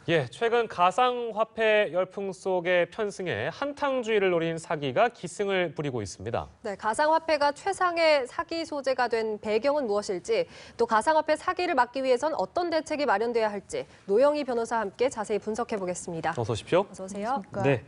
예, 최근 가상화폐 열풍 속에 편승해 한탕주의를 노린 사기가 기승을 부리고 있습니다. 네, 가상화폐가 최상의 사기 소재가 된 배경은 무엇일지, 또 가상화폐 사기를 막기 위해선 어떤 대책이 마련돼야 할지 노영희 변호사와 함께 자세히 분석해 보겠습니다. 어서 오십시오. 어서 오세요. 네.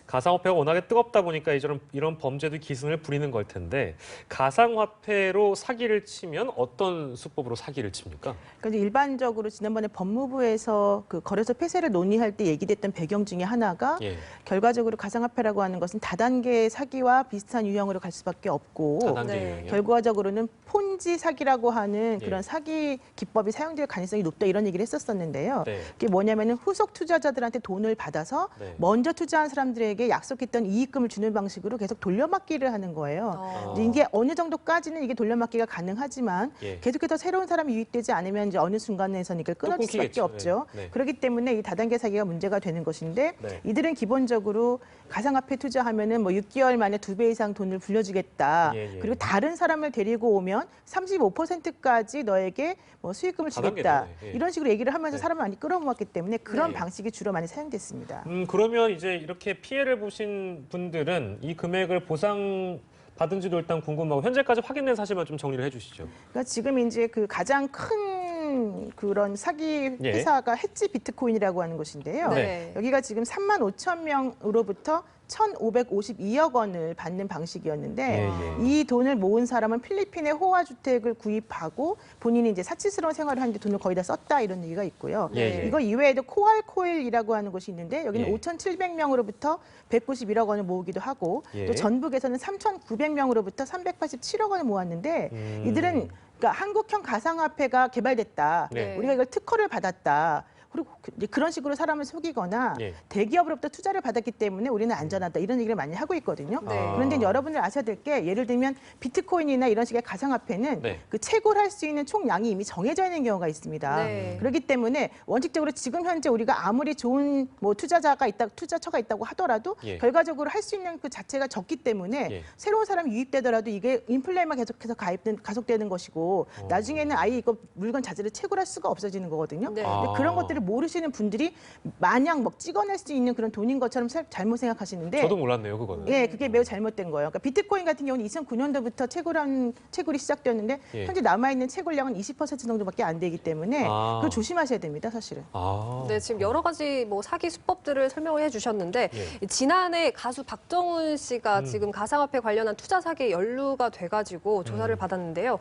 가상화폐가 워낙에 뜨겁다 보니까 이런 범죄도 기승을 부리는 걸 텐데 가상화폐로 사기를 치면 어떤 수법으로 사기를 칩니까? 그런데 일반적으로 지난번에 법무부에서 그 거래소 폐쇄를 논의할 때 얘기됐던 배경 중에 하나가 예. 결과적으로 가상화폐라고 하는 것은 다단계 사기와 비슷한 유형으로 갈 수밖에 없고 다단계 네. 유형이요? 결과적으로는 폰지 사기라고 하는 예. 그런 사기 기법이 사용될 가능성이 높다 이런 얘기를 했었었는데요. 네. 그게 뭐냐면은 후속 투자자들한테 돈을 받아서 네. 먼저 투자한 사람들에게 약속했던 이익금을 주는 방식으로 계속 돌려막기를 하는 거예요. 어. 이제 이게 어느 정도까지는 이게 돌려막기가 가능하지만 예. 계속해서 새로운 사람이 유입되지 않으면 이제 어느 순간에서는 이걸 끊어질 수밖에 끊기겠죠. 없죠. 네. 네. 그렇기 때문에 이 다단계 사기가 문제가 되는 것인데 네. 이들은 기본적으로 가상화폐 투자하면은 뭐 6개월 만에 2배 이상 돈을 불려주겠다. 예, 예. 그리고 다른 사람을 데리고 오면 35%까지 너에게 뭐 수익금을 주겠다. 다단계네. 예. 이런 식으로 얘기를 하면서 네. 사람을 많이 끌어모았기 때문에 그런 네. 방식이 주로 많이 사용됐습니다. 그러면 이제 이렇게 피해를 보신 분들은 이 금액을 보상받은지도 일단 궁금하고 현재까지 확인된 사실만 좀 정리를 해주시죠. 그러니까 지금 이제 그 가장 큰 그런 사기 예. 회사가 해지 비트코인이라고 하는 곳인데요. 네. 여기가 지금 3만 5천 명으로부터 1,552억 원을 받는 방식이었는데 예, 예. 이 돈을 모은 사람은 필리핀의 호화 주택을 구입하고 본인이 이제 사치스러운 생활을 하는데 돈을 거의 다 썼다 이런 얘기가 있고요. 예, 예. 이거 이외에도 코알코일이라고 하는 곳이 있는데 여기는 예. 5,700명으로부터 191억 원을 모으기도 하고 예. 또 전북에서는 3,900명으로부터 387억 원을 모았는데 음. 이들은 그러니까 한국형 가상화폐가 개발됐다. 네. 우리가 이걸 특허를 받았다. 그리고 이제 그런 식으로 사람을 속이거나 예. 대기업으로부터 투자를 받았기 때문에 우리는 안전하다 이런 얘기를 많이 하고 있거든요. 네. 그런데 여러분들 아셔야 될 게 예를 들면 비트코인이나 이런 식의 가상화폐는 네. 그 채굴할 수 있는 총량이 이미 정해져 있는 경우가 있습니다. 네. 그렇기 때문에 원칙적으로 지금 현재 우리가 아무리 좋은 뭐 투자처가 있다고 하더라도 예. 결과적으로 할 수 있는 그 자체가 적기 때문에 예. 새로운 사람이 유입되더라도 이게 인플레만 계속해서 가속되는 것이고 나중에는 아예 이거 물건 자체를 채굴할 수가 없어지는 거거든요. 네. 근데 그런 것들을 모르시는 분들이 마냥 뭐 찍어낼 수 있는 그런 돈인 것처럼 잘못 생각하시는데 저도 몰랐네요, 그거는. 예, 그게 매우 잘못된 거예요. 그러니까 비트코인 같은 경우는 2009년도부터 채굴이 시작되었는데 예. 현재 남아있는 채굴량은 20% 정도밖에 안 되기 때문에 아. 그걸 조심하셔야 됩니다, 사실은. 아. 네, 지금 여러 가지 뭐 사기 수법들을 설명을 해주셨는데 예. 지난해 가수 박정훈 씨가 지금 가상화폐 관련한 투자 사기에 연루가 돼가지고 조사를 받았는데요.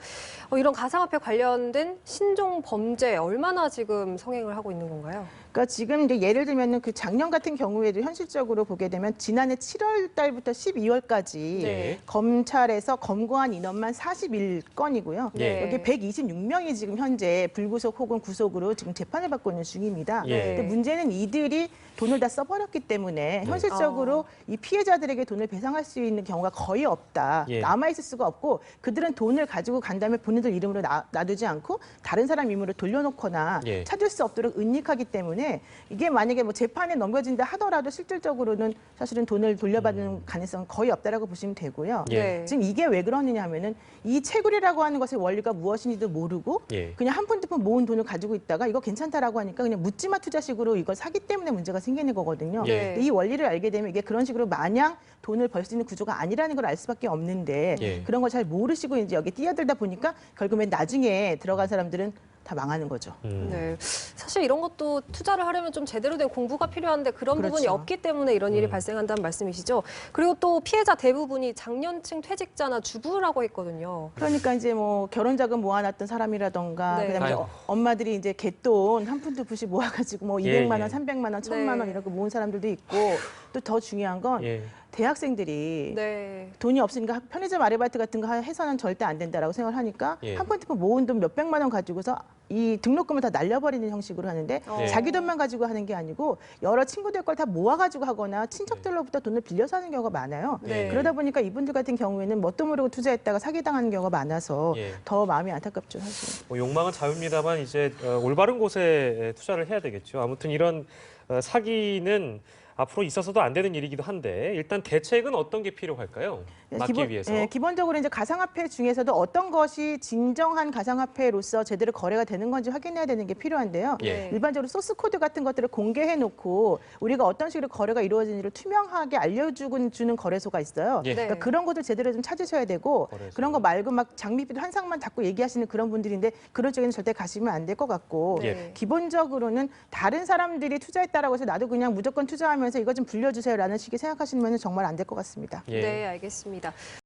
이런 가상화폐 관련된 신종 범죄 얼마나 지금 성행을 하고 있는 건가요? 그러니까 지금 이제 예를 들면은 그 작년 같은 경우에도 현실적으로 보게 되면 지난해 7월 달부터 12월까지 네. 검찰에서 검거한 인원만 41건이고요. 네. 여기 126명이 지금 현재 불구속 혹은 구속으로 지금 재판을 받고 있는 중입니다. 예. 근데 문제는 이들이 돈을 다 써버렸기 때문에 현실적으로 이 피해자들에게 돈을 배상할 수 있는 경우가 거의 없다. 예. 남아있을 수가 없고 그들은 돈을 가지고 간 다음에 본인들 이름으로 놔두지 않고 다른 사람 이름으로 돌려놓거나 예. 찾을 수 없도록 은닉하기 때문에 이게 만약에 뭐 재판에 넘겨진다 하더라도 실질적으로는 사실은 돈을 돌려받는 가능성은 거의 없다라고 보시면 되고요. 예. 네. 지금 이게 왜 그러느냐 하면은 이 채굴이라고 하는 것의 원리가 무엇인지도 모르고 예. 그냥 한 푼 두 푼 모은 돈을 가지고 있다가 이거 괜찮다라고 하니까 그냥 묻지마 투자식으로 이걸 사기 때문에 문제가 생기는 거거든요. 예. 근데 이 원리를 알게 되면 이게 그런 식으로 마냥 돈을 벌 수 있는 구조가 아니라는 걸 알 수밖에 없는데 예. 그런 걸 잘 모르시고 이제 여기 뛰어들다 보니까 결국엔 나중에 들어간 사람들은 다 망하는 거죠. 네, 사실 이런 것도 투자를 하려면 좀 제대로 된 공부가 필요한데 그런 부분이 그렇죠. 없기 때문에 이런 일이 발생한다는 말씀이시죠. 그리고 또 피해자 대부분이 장년층 퇴직자나 주부라고 했거든요. 그러니까 이제 뭐 결혼 자금 모아놨던 사람이라던가 네. 그다음에 이제 아이고. 엄마들이 이제 갯돈 한 푼 두 푼씩 모아가지고 뭐 예, 200만 예. 원, 300만 원, 1000만 원 네. 이런 거 모은 사람들도 있고 또 더 중요한 건 예. 대학생들이 네. 돈이 없으니까 편의점 아르바이트 같은 거 해서는 절대 안 된다라고 생각을 하니까 예. 한 푼 두 푼 모은 돈 몇백만 원 가지고서 이 등록금을 다 날려버리는 형식으로 하는데 예. 자기 돈만 가지고 하는 게 아니고 여러 친구들 걸 다 모아가지고 하거나 친척들로부터 돈을 빌려서 하는 경우가 많아요. 네. 그러다 보니까 이분들 같은 경우에는 뭣도 모르고 투자했다가 사기당하는 경우가 많아서 예. 더 마음이 안타깝죠, 사실. 뭐 욕망은 자유입니다만 이제 올바른 곳에 투자를 해야 되겠죠. 아무튼 이런 사기는 앞으로 있어서도 안 되는 일이기도 한데 일단 대책은 어떤 게 필요할까요? 막기 위해서. 기본적으로 이제 가상화폐 중에서도 어떤 것이 진정한 가상화폐로서 제대로 거래가 되는 건지 확인해야 되는 게 필요한데요. 예. 일반적으로 소스 코드 같은 것들을 공개해 놓고 우리가 어떤 식으로 거래가 이루어지는지를 투명하게 알려주는 거래소가 있어요. 예. 그러니까 그런 것들 제대로 좀 찾으셔야 되고 거래소. 그런 거 말고 막 장밋빛 환상만 자꾸 얘기하시는 그런 분들인데 그런 쪽에는 절대 가시면 안 될 것 같고 네. 기본적으로는 다른 사람들이 투자했다라고 해서 나도 그냥 무조건 투자하면서 이거 좀 불려주세요라는 식의 생각하시면 정말 안 될 것 같습니다. 예. 네, 알겠습니다.